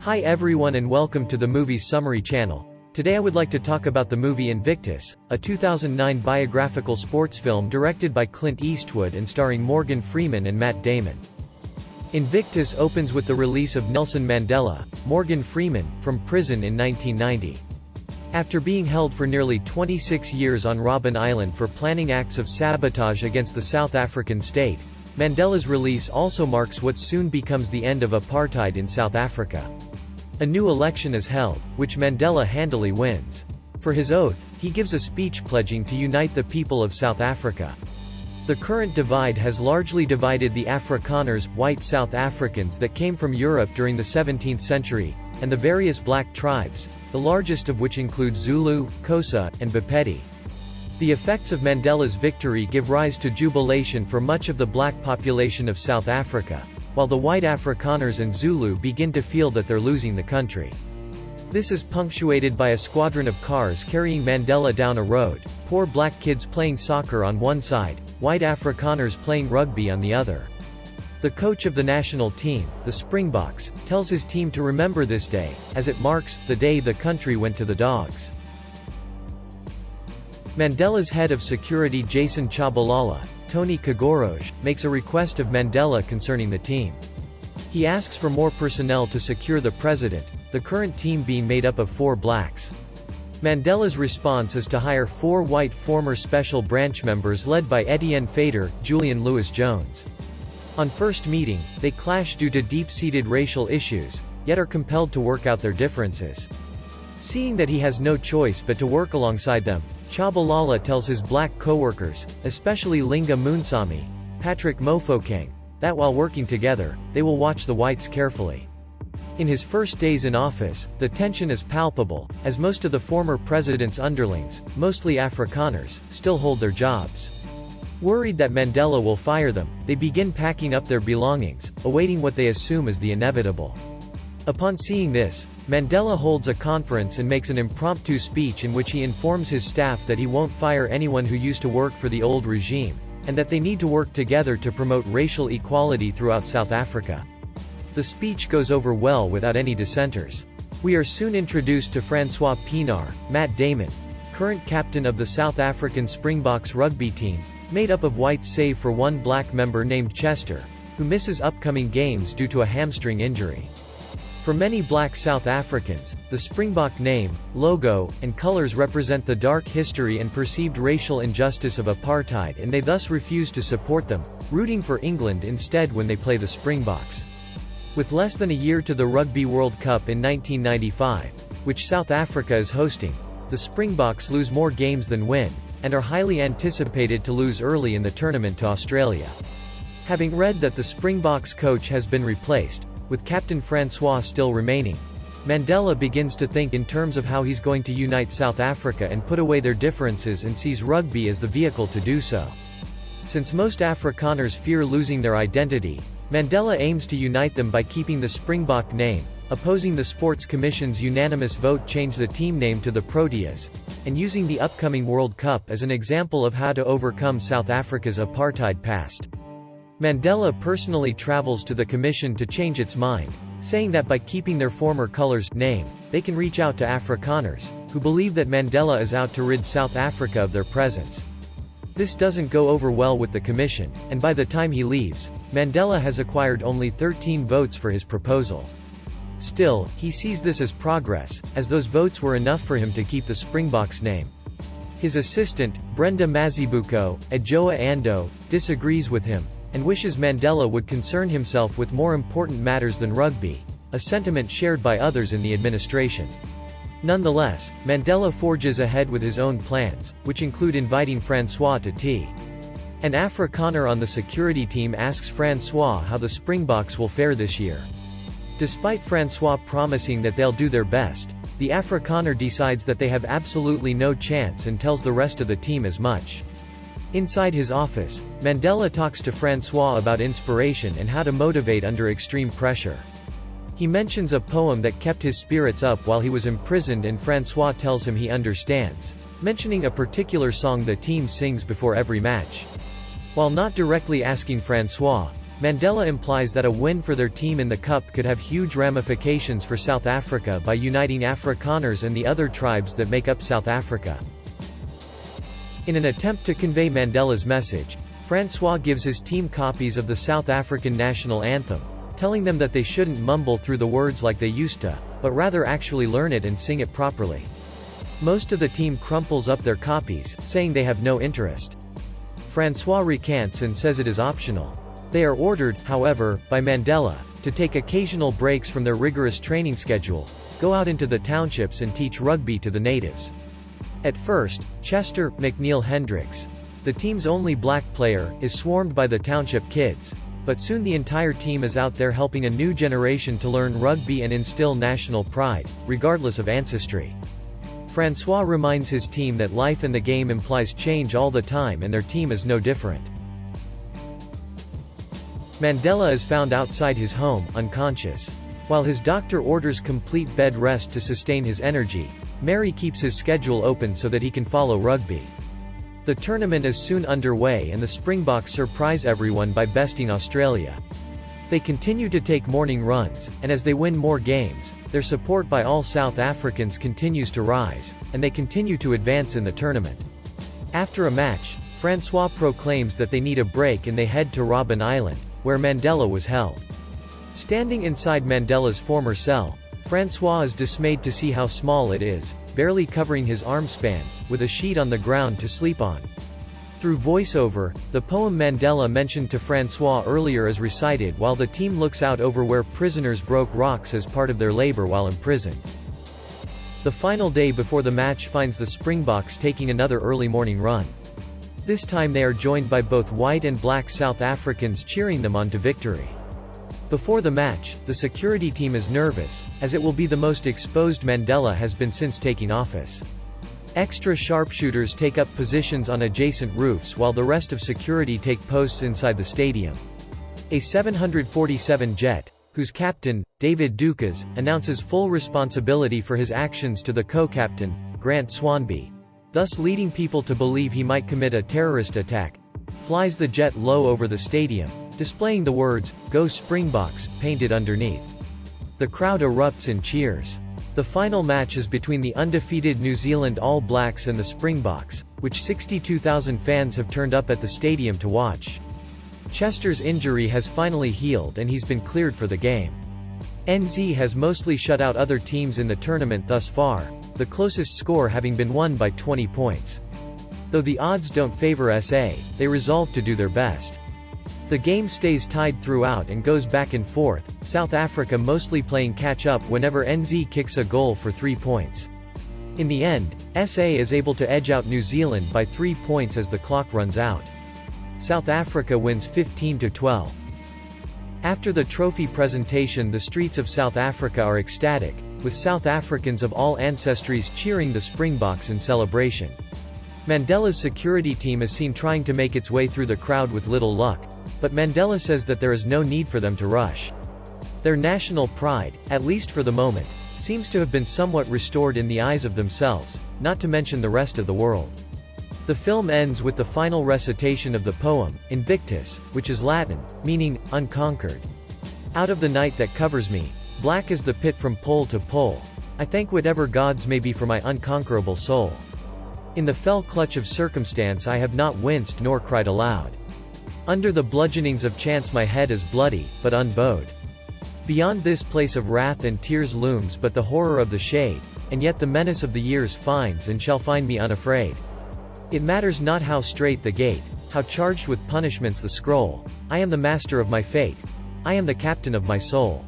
Hi everyone and welcome to the Movies Summary channel. Today I would like to talk about the movie Invictus, a 2009 biographical sports film directed by Clint Eastwood and starring Morgan Freeman and Matt Damon. Invictus opens with the release of Nelson Mandela, Morgan Freeman, from prison in 1990. After being held for nearly 26 years on Robben Island for planning acts of sabotage against the South African state, Mandela's release also marks what soon becomes the end of apartheid in South Africa. A new election is held, which Mandela handily wins. For his oath, he gives a speech pledging to unite the people of South Africa. The current divide has largely divided the Afrikaners, white South Africans that came from Europe during the 17th century, and the various black tribes, the largest of which include Zulu, Xhosa, and Bapedi. The effects of Mandela's victory give rise to jubilation for much of the black population of South Africa, while the white Afrikaners and Zulu begin to feel that they're losing the country. This is punctuated by a squadron of cars carrying Mandela down a road, poor black kids playing soccer on one side, white Afrikaners playing rugby on the other. The coach of the national team, the Springboks, tells his team to remember this day, as it marks the day the country went to the dogs. Mandela's head of security Jason Chabalala, Tony Kagoroj, makes a request of Mandela concerning the team. He asks for more personnel to secure the president, the current team being made up of 4 blacks. Mandela's response is to hire 4 white former special branch members led by Etienne Fader, Julian Lewis-Jones. On first meeting, they clash due to deep-seated racial issues, yet are compelled to work out their differences. Seeing that he has no choice but to work alongside them, Chabalala tells his black co-workers, especially Linga Munsami, Patrick Mofokeng, that while working together, they will watch the whites carefully. In his first days in office, the tension is palpable, as most of the former president's underlings, mostly Afrikaners, still hold their jobs. Worried that Mandela will fire them, they begin packing up their belongings, awaiting what they assume is the inevitable. Upon seeing this, Mandela holds a conference and makes an impromptu speech in which he informs his staff that he won't fire anyone who used to work for the old regime, and that they need to work together to promote racial equality throughout South Africa. The speech goes over well without any dissenters. We are soon introduced to Francois Pienaar, Matt Damon, current captain of the South African Springboks rugby team, made up of whites save for one black member named Chester, who misses upcoming games due to a hamstring injury. For many black South Africans, the Springbok name, logo, and colors represent the dark history and perceived racial injustice of apartheid, and they thus refuse to support them, rooting for England instead when they play the Springboks. With less than a year to the Rugby World Cup in 1995, which South Africa is hosting, the Springboks lose more games than win, and are highly anticipated to lose early in the tournament to Australia. Having read that the Springboks coach has been replaced, with Captain Francois still remaining, Mandela begins to think in terms of how he's going to unite South Africa and put away their differences, and sees rugby as the vehicle to do so. Since most Afrikaners fear losing their identity, Mandela aims to unite them by keeping the Springbok name, opposing the Sports Commission's unanimous vote change the team name to the Proteas, and using the upcoming World Cup as an example of how to overcome South Africa's apartheid past. Mandela personally travels to the commission to change its mind, saying that by keeping their former colors name, they can reach out to Afrikaners, who believe that Mandela is out to rid South Africa of their presence. This doesn't go over well with the commission, and by the time he leaves, Mandela has acquired only 13 votes for his proposal. Still, he sees this as progress, as those votes were enough for him to keep the Springboks name. His assistant, Brenda Mazibuko, Adjoa Ando, disagrees with him, and wishes Mandela would concern himself with more important matters than rugby, a sentiment shared by others in the administration. Nonetheless, Mandela forges ahead with his own plans, which include inviting Francois to tea. An Afrikaner on the security team asks Francois how the Springboks will fare this year. Despite Francois promising that they'll do their best, the Afrikaner decides that they have absolutely no chance and tells the rest of the team as much. Inside his office, Mandela talks to Francois about inspiration and how to motivate under extreme pressure. He mentions a poem that kept his spirits up while he was imprisoned, and Francois tells him he understands, mentioning a particular song the team sings before every match. While not directly asking Francois, Mandela implies that a win for their team in the Cup could have huge ramifications for South Africa by uniting Afrikaners and the other tribes that make up South Africa. In an attempt to convey Mandela's message, Francois gives his team copies of the South African national anthem, telling them that they shouldn't mumble through the words like they used to, but rather actually learn it and sing it properly. Most of the team crumples up their copies, saying they have no interest. Francois recants and says it is optional. They are ordered, however, by Mandela, to take occasional breaks from their rigorous training schedule, go out into the townships and teach rugby to the natives. At first, Chester McNeil Hendricks, the team's only black player, is swarmed by the township kids, but soon the entire team is out there helping a new generation to learn rugby and instill national pride, regardless of ancestry. Francois reminds his team that life in the game implies change all the time and their team is no different. Mandela is found outside his home, unconscious. While his doctor orders complete bed rest to sustain his energy, Mary keeps his schedule open so that he can follow rugby. The tournament is soon underway and the Springboks surprise everyone by besting Australia. They continue to take morning runs, and as they win more games, their support by all South Africans continues to rise, and they continue to advance in the tournament. After a match, Francois proclaims that they need a break and they head to Robben Island, where Mandela was held. Standing inside Mandela's former cell, Francois is dismayed to see how small it is, barely covering his arm span, with a sheet on the ground to sleep on. Through voiceover, the poem Mandela mentioned to Francois earlier is recited while the team looks out over where prisoners broke rocks as part of their labor while imprisoned. The final day before the match finds the Springboks taking another early morning run. This time they are joined by both white and black South Africans cheering them on to victory. Before the match, the security team is nervous, as it will be the most exposed Mandela has been since taking office. Extra sharpshooters take up positions on adjacent roofs while the rest of security take posts inside the stadium. A 747 jet, whose captain, David Dukas, announces full responsibility for his actions to the co-captain, Grant Swanby, thus leading people to believe he might commit a terrorist attack, flies the jet low over the stadium, displaying the words, "Go Springboks," painted underneath. The crowd erupts in cheers. The final match is between the undefeated New Zealand All Blacks and the Springboks, which 62,000 fans have turned up at the stadium to watch. Chester's injury has finally healed and he's been cleared for the game. NZ has mostly shut out other teams in the tournament thus far, the closest score having been won by 20 points. Though the odds don't favor SA, they resolve to do their best. The game stays tied throughout and goes back and forth, South Africa mostly playing catch-up whenever NZ kicks a goal for 3 points. In the end, SA is able to edge out New Zealand by 3 points as the clock runs out. South Africa wins 15-12. After the trophy presentation, the streets of South Africa are ecstatic, with South Africans of all ancestries cheering the Springboks in celebration. Mandela's security team is seen trying to make its way through the crowd with little luck, but Mandela says that there is no need for them to rush. Their national pride, at least for the moment, seems to have been somewhat restored in the eyes of themselves, not to mention the rest of the world. The film ends with the final recitation of the poem, Invictus, which is Latin, meaning, unconquered. Out of the night that covers me, black is the pit from pole to pole, I thank whatever gods may be for my unconquerable soul. In the fell clutch of circumstance I have not winced nor cried aloud. Under the bludgeonings of chance my head is bloody, but unbowed. Beyond this place of wrath and tears looms but the horror of the shade, and yet the menace of the years finds and shall find me unafraid. It matters not how strait the gate, how charged with punishments the scroll, I am the master of my fate, I am the captain of my soul.